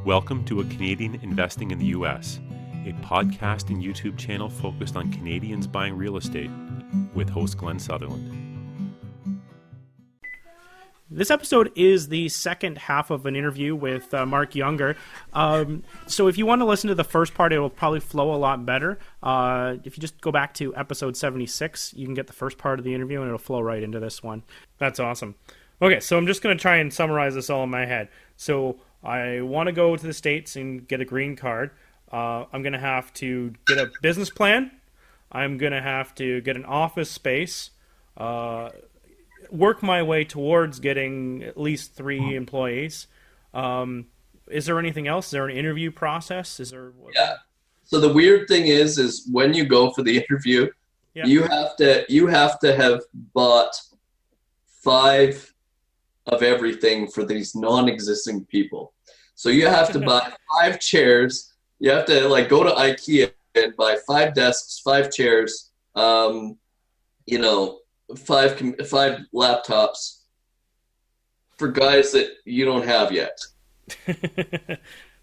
Welcome to A Canadian Investing in the U.S., a podcast and YouTube channel focused on Canadians buying real estate, with host Glenn Sutherland. This episode is the second half of an interview with Marc Younger. So if you want to listen to the first part, it will probably flow a lot better. If you just go back to episode 76, you can get the first part of the interview and it'll flow right into this one. That's awesome. Okay, so I'm just going to try and summarize this all in my head. So I want to go to the States and get a green card. I'm going to have to get a business plan. I'm going to have to get an office space. Work my way towards getting at least 3 employees. Is there anything else? Is there an interview process? Yeah. So the weird thing is when you go for the interview, you have to have bought 5 of everything for these non-existing people. So you have to buy 5 chairs. You have to go to IKEA and buy 5 desks, 5 chairs, 5 laptops for guys that you don't have yet.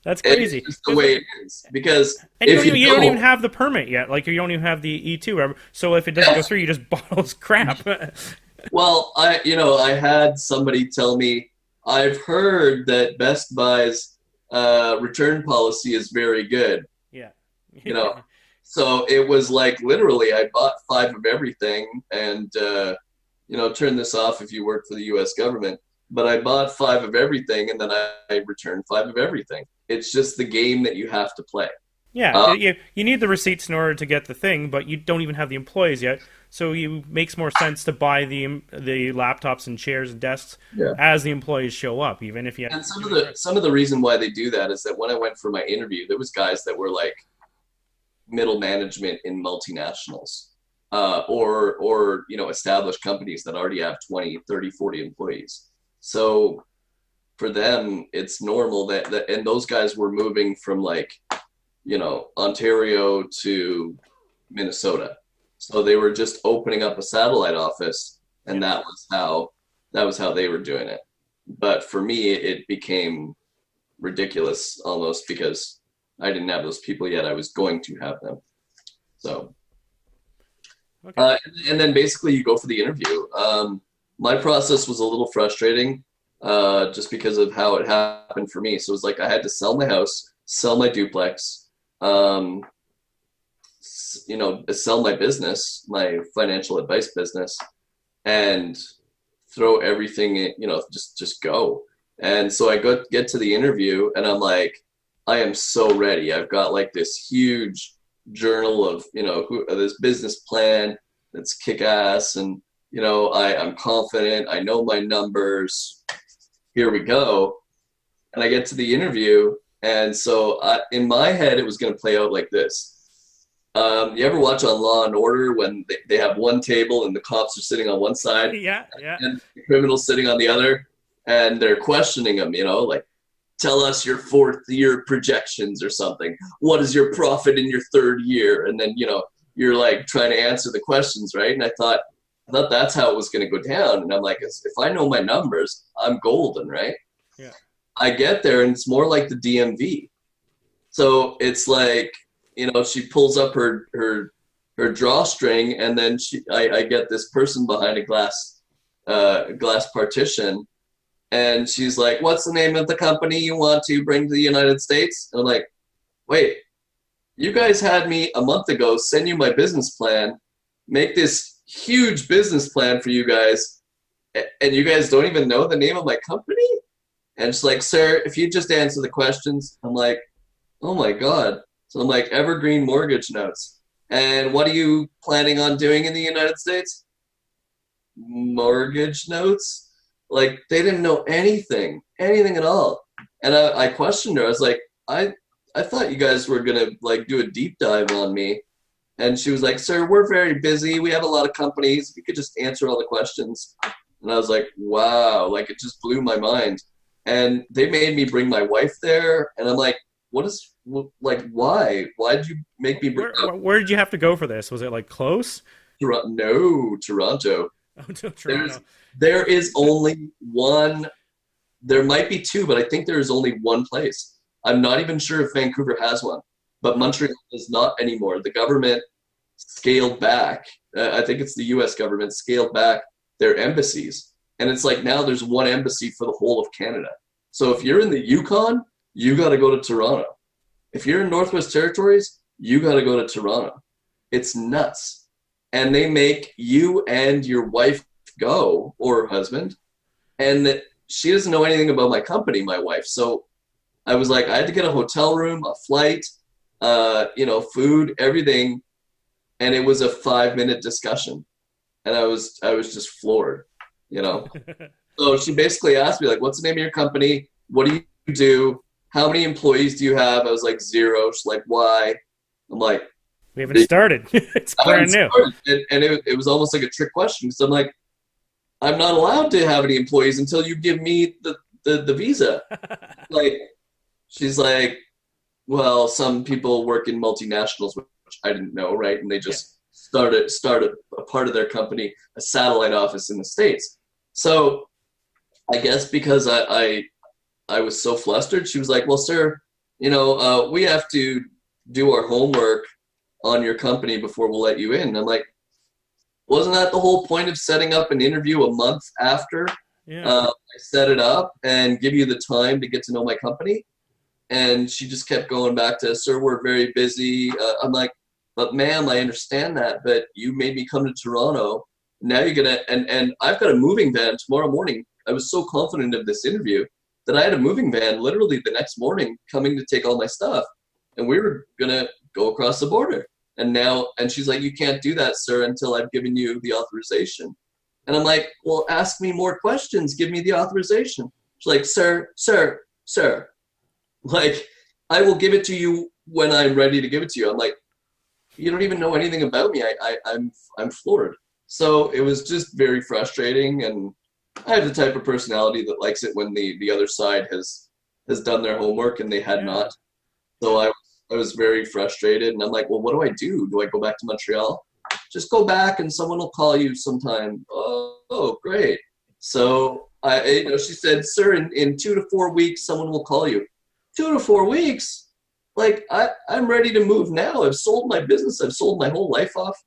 That's crazy. It's just the way it is. Because and if you don't even have the permit yet. You don't even have the E2. So if it doesn't go through, you just bottles crap. Well, I had somebody tell me, I've heard that Best Buy's return policy is very good. Yeah. So it was literally I bought 5 of everything and, turn this off if you work for the U.S. government. But I bought 5 of everything and then I returned 5 of everything. It's just the game that you have to play. Yeah, you need the receipts in order to get the thing, but you don't even have the employees yet. So it makes more sense to buy the laptops and chairs and desks as the employees show up, even if you. And some of the reason why they do that is that when I went for my interview, there was guys that were middle management in multinationals, or established companies that already have 20, 30, 40 employees. So for them, it's normal that and those guys were moving from Ontario to Minnesota. So they were just opening up a satellite office, and that was how they were doing it. But for me, it became ridiculous almost because I didn't have those people yet. I was going to have them. So, okay. And then basically you go for the interview. My process was a little frustrating just because of how it happened for me. So it was I had to sell my house, sell my duplex, sell my business, my financial advice business, and throw everything in, just go. And so I get to the interview and I'm I am so ready. I've got this huge journal of, this business plan that's kick-ass, and, I'm confident. I know my numbers. Here we go. And I get to the interview. And so in my head, it was going to play out like this. You ever watch on Law and Order when they have one table and the cops are sitting on one side? Yeah. And the criminal's sitting on the other, and they're questioning them, tell us your 4th year projections or something. What is your profit in your 3rd year? And then, you're trying to answer the questions, right? And I thought that's how it was going to go down. And I'm if I know my numbers, I'm golden, right? Yeah. I get there and it's more like the DMV. So it's she pulls up her drawstring, and then I get this person behind a glass partition, and she's like, "What's the name of the company you want to bring to the United States?" And I'm wait, you guys had me a month ago send you my business plan, make this huge business plan for you guys, and you guys don't even know the name of my company? And she's "Sir, if you just answer the questions." I'm oh my God. So I'm Evergreen mortgage notes. And what are you planning on doing in the United States? Mortgage notes? They didn't know anything at all. And I questioned her. I was I thought you guys were going to do a deep dive on me. And she was "Sir, we're very busy. We have a lot of companies. We could just answer all the questions." And I was wow, it just blew my mind. And they made me bring my wife there. And I'm why? Why did you make me bring Where did you have to go for this? Was it close? No, Toronto. Oh, to Toronto. There is only one. There might be 2, but I think there is only one place. I'm not even sure if Vancouver has one, but Montreal does not anymore. The government scaled back. I think it's the U.S. government scaled back their embassies, and it's like now there's one embassy for the whole of Canada. So if you're in the Yukon, you got to go to Toronto. If you're in Northwest Territories, you got to go to Toronto. It's nuts, and they make you and your wife go, or husband, and that she doesn't know anything about my company, my wife. So I was like, I had to get a hotel room, a flight, food, everything. And it was a 5-minute discussion. And I was just floored, So she basically asked me, like, what's the name of your company? What do you do? How many employees do you have? I was like, 0. She's like, why? I'm like, we haven't started. It's brand new. And it was almost like a trick question. So I'm like, I'm not allowed to have any employees until you give me the visa. Like, she's like, well, some people work in multinationals, which I didn't know, right? And they just started a part of their company, a satellite office in the States. So I guess because I was so flustered, she was like, well, sir, we have to do our homework on your company before we'll let you in. And I'm like, wasn't that the whole point of setting up an interview a month after I set it up and give you the time to get to know my company? And she just kept going back to, sir, we're very busy. I'm like, but ma'am, I understand that, but you made me come to Toronto. Now you're going to, and I've got a moving van tomorrow morning. I was so confident of this interview that I had a moving van literally the next morning coming to take all my stuff. And we were going to go across the border. And she's like, you can't do that, sir, until I've given you the authorization. And I'm like, well, ask me more questions. Give me the authorization. She's like, sir. Like, I will give it to you when I'm ready to give it to you. I'm like, you don't even know anything about me. I'm floored. So it was just very frustrating. And I have the type of personality that likes it when the other side has done their homework and they had not. So I was very frustrated, and I'm like, well, what do I do? Do I go back to Montreal? Just go back and someone will call you sometime. Oh, great. So she said, sir, in 2 to 4 weeks, someone will call you. 2 to 4 weeks? Like, I'm ready to move now. I've sold my business. I've sold my whole life off.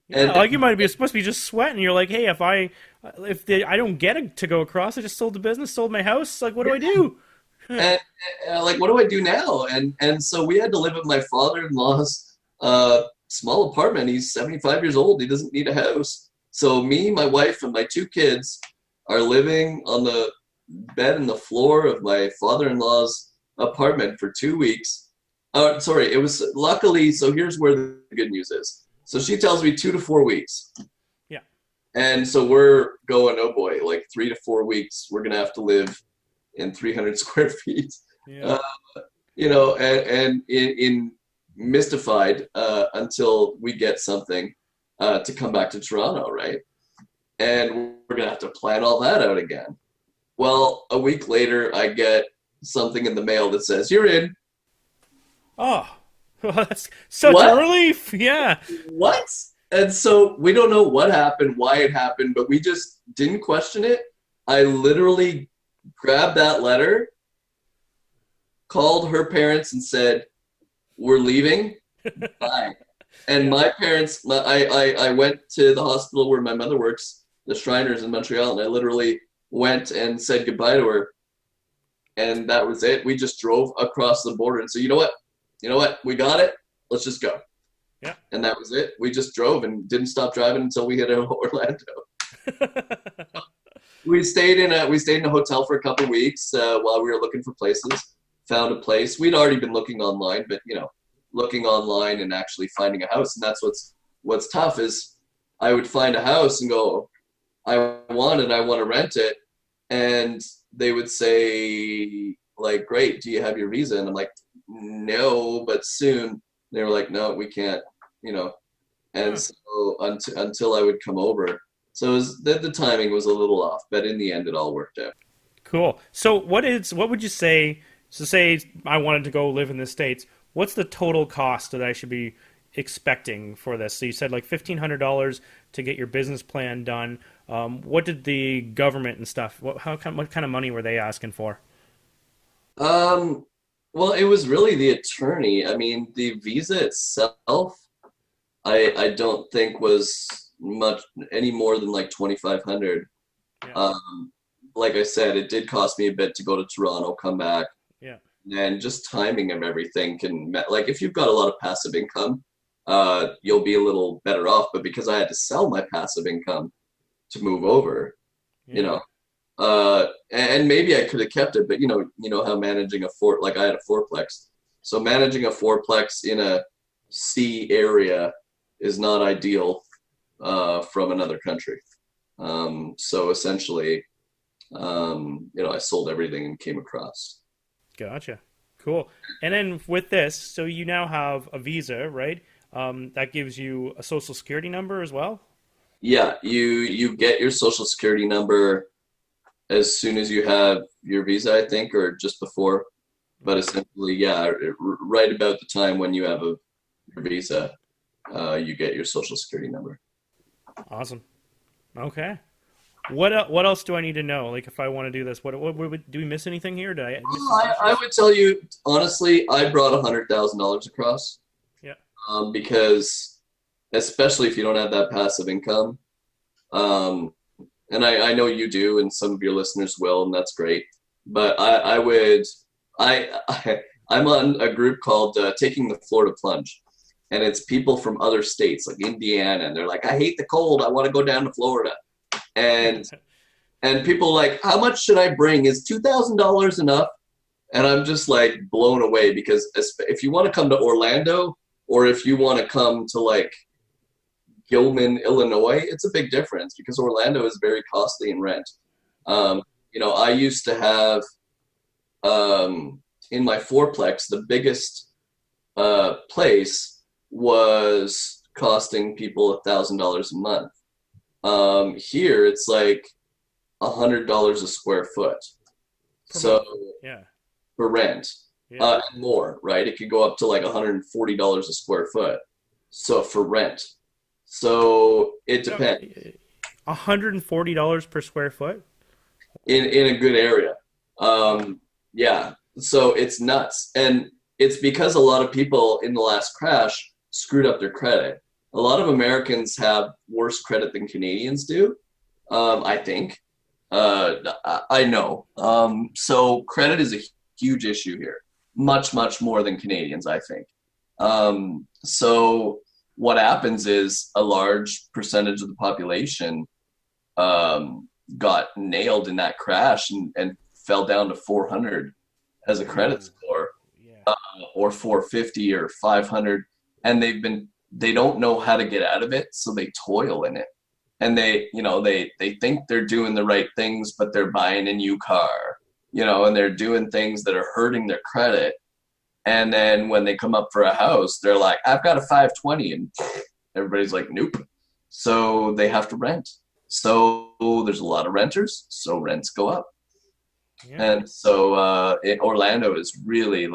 And like you might be supposed to be just sweating. You're like, hey, if I don't get it to go across, I just sold the business, sold my house. Like, what do I do? And like, what do I do now? And so we had to live at my father-in-law's small apartment. He's 75 years old. He doesn't need a house. So me, my wife, and my 2 kids are living on the bed and the floor of my father-in-law's apartment for 2 weeks. It was luckily, so here's where the good news is. So she tells me 2 to 4 weeks. Yeah. And so we're going, oh boy, like 3 to 4 weeks, we're going to have to live in 300 square feet, yeah. And in mystified until we get something to come back to Toronto, right? And we're going to have to plan all that out again. Well, a week later, I get something in the mail that says, you're in. Oh, that's such a relief. Yeah. What? And so we don't know what happened, why it happened, but we just didn't question it. I literally grabbed that letter, called her parents and said, we're leaving. Bye. And my parents, I went to the hospital where my mother works, the Shriners in Montreal, and I literally went and said goodbye to her. And that was it. We just drove across the border and said, you know what? We got it. Let's just go. Yeah. And that was it. We just drove and didn't stop driving until we hit Orlando. We stayed in a hotel for a couple of weeks while we were looking for places. Found a place. We'd already been looking online, but looking online and actually finding a house. And that's what's tough is I would find a house and go, I want to rent it. And they would say, like, great, do you have your visa? And I'm like, no, but soon. They were like, no, we can't, And so until I would come over. So the timing was a little off, but in the end, it all worked out. Cool. So what would you say, so say I wanted to go live in the States, what's the total cost that I should be expecting for this? So you said like $1,500 to get your business plan done. What did the government and stuff, what kind of money were they asking for? Well, it was really the attorney. I mean, the visa itself, I don't think was much any more than like 2,500. Yeah. Like I said, it did cost me a bit to go to Toronto, come back, Yeah. and just timing of everything like if you've got a lot of passive income, you'll be a little better off. But because I had to sell my passive income to move over, you Yeah. know, and maybe I could have kept it, but you know how managing like I had a fourplex, so managing a fourplex in a C area is not ideal from another country. So essentially, I sold everything and came across. Gotcha. Cool. And then with this, so you now have a visa, right? That gives you a social security number as well. Yeah, you get your social security number as soon as you have your visa, I think, or just before. But essentially, yeah, right about the time when you have your visa, you get your social security number. Awesome. Okay. What else do I need to know? Like, if I want to do this, do we miss anything here? Did I miss some I features? would tell you honestly, I brought $100,000 across, Yeah. because especially if you don't have that passive income, um, and I know you do, and some of your listeners will, and that's great. But I would I'm on a group called Taking the Florida Plunge, and it's people from other states like Indiana, and they're like, I hate the cold, I want to go down to Florida, and people like, how much should I bring? Is $2,000 enough? And I'm just like blown away, because if you want to come to Orlando, or if you want to come to like Gilman, Illinois, it's a big difference, because Orlando is very costly in rent. Um, I used to have, in my fourplex, the biggest place was costing people $1,000 a month. Here it's like $100 a square foot. Per So month. Yeah. for rent, Yeah. and more, right? It could go up to like $140 a square foot. So for rent, so it No, depends $140 per square foot. in a good area. Yeah, so it's nuts, and it's because a lot of people in the last crash screwed up their credit. A lot of Americans have worse credit than Canadians do. I think. I know. So credit is a huge issue here, much, much more than Canadians, I think. So what happens is a large percentage of the population got nailed in that crash, and fell down to 400 as a credit score, Yeah. or 450 or 500, and they don't know how to get out of it, so they toil in it. And they think they're doing the right things, but they're buying a new car, and they're doing things that are hurting their credit. And then when they come up for a house, they're like, I've got a 520, and everybody's like, nope. So they have to rent. So there's a lot of renters, so rents go up. Yeah. And so Orlando is really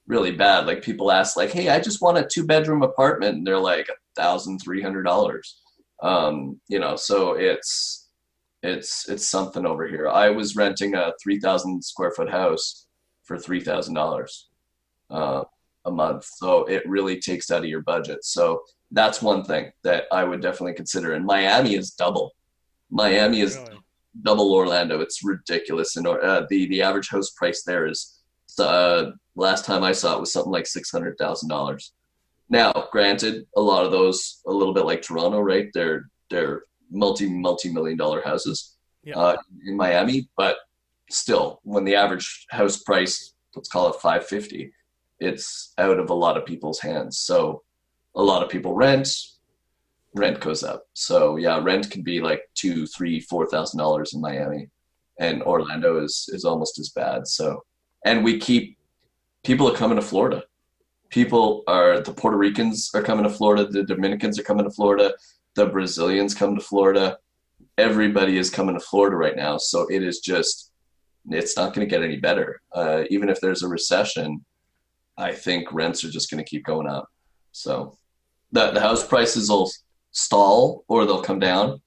really bad. Like, people ask like, hey, I just want a 2-bedroom apartment, and they're like $1,300. So it's something over here. I was renting a 3,000 square foot house for $3,000 a month. So it really takes out of your budget. So that's one thing that I would definitely consider. And Miami is double. Miami is Really? double Orlando. It's ridiculous. And the average house price there is, last time I saw it, was something like $600,000. Now, granted, a lot of those, a little bit like Toronto, right? They're multi-million dollar houses Yeah. in Miami, but still, when the average house price, let's call it 550, it's out of a lot of people's hands. So a lot of people rent goes up. So yeah, rent can be like $2,000, $3,000, $4,000 in Miami, and Orlando is almost as bad. So, and people are coming to Florida. The Puerto Ricans are coming to Florida. The Dominicans are coming to Florida. The Brazilians come to Florida. Everybody is coming to Florida right now. So it's not going to get any better. Even if there's a recession, I think rents are just going to keep going up. So the house prices will stall, or they'll come down,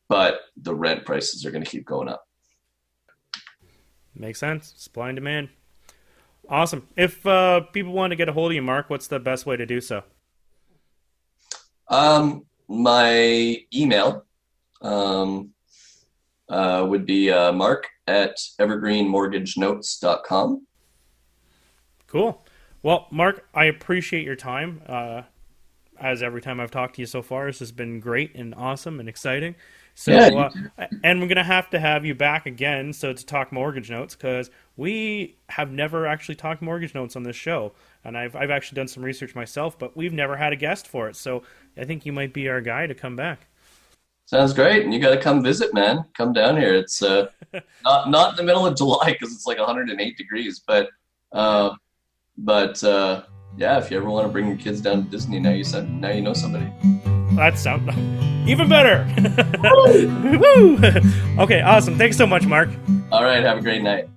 but the rent prices are going to keep going up. Makes sense. Supply and demand. Awesome. If people want to get a hold of you, Marc, what's the best way to do so? My email would be mark@evergreenmortgagenotes.com. Cool. Well, Marc, I appreciate your time. As every time I've talked to you so far, this has been great and awesome and exciting. So, Yeah, and we're going to have you back again to talk mortgage notes, because we have never actually talked mortgage notes on this show. And I've actually done some research myself, but we've never had a guest for it. So I think you might be our guy to come back. sounds great. And you got to come visit, man. Come down here. It's not in the middle of July because it's like 108 degrees. But yeah, if you ever want to bring your kids down to Disney, now you know somebody. That sounds even better. Woo! Okay, awesome. Thanks so much, Marc. All right. Have a great night.